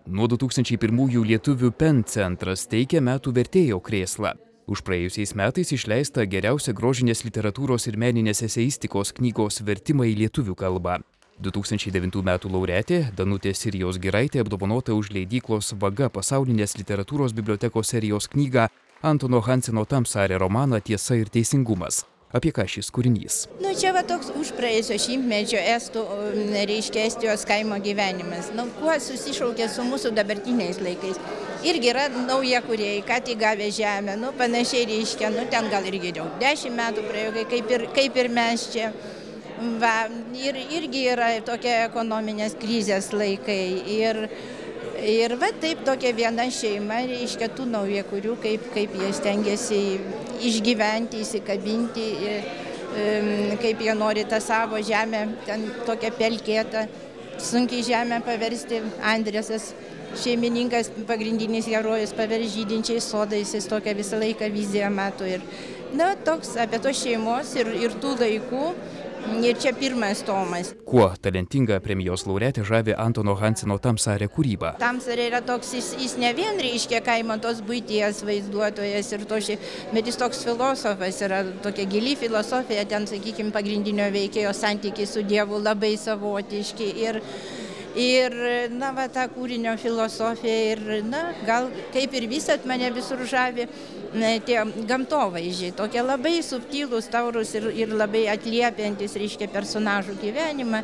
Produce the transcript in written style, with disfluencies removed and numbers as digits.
Nuo 2001 lietuvių PEN centras teikia metų vertėjo krėslą. Už praėjusiais metais išleista geriausia grožinės literatūros ir meninės eseistikos knygos vertimą į lietuvių kalbą. 2009 metų laureatė Danutė Sirijos Giraitė apdovanota už leidyklos Vaga pasaulinės literatūros bibliotekos serijos knygą Antono Hanseno Tamsarė romaną Tiesa ir teisingumas. Apie ką šis kūrinys? Čia va toks už praėjusio šimtmečio Estijos kaimo gyvenimas. Kuo susišaukia su mūsų dabartiniais laikais. Irgi yra nauja kūrėjai, ką tik gavę žemę, panašiai reiškia, ten gal irgi jau 10 metų praėjo, kaip ir mes čia. Ir irgi yra tokia ekonominės krizės laikai. Ir va taip tokia viena šeima, reiškia tų naujakurių, kaip jie stengiasi išgyventi, įsikabinti, kaip jie nori tą savo žemę, ten tokią pelkėtą, sunkiai žemę paversti. Andresas, šeimininkas, pagrindinis herojus, paversti žydinčiais sodais, jis tokią visą laiką viziją mato. Ir toks apie tos šeimos ir tų laikų. Ir čia pirmas tomas. Kuo talentinga premijos laureatė žavi Antono Hanseno Tamsarė kūryba? Tamsarė yra toks, jis ne vien reiškia kaimo tos buities vaizduotojas, bet jis toks filosofas, yra tokia gili filosofija, ten, sakykime, pagrindinio veikėjo santykiai su Dievu labai savotiški. Ir ta kūrinio filosofija ir, gal kaip ir visat mane visur žavi, tie gamtovaizdžiai, tokie labai subtilūs, taurūs ir labai atliepiantis, reiškia, personažų gyvenimą.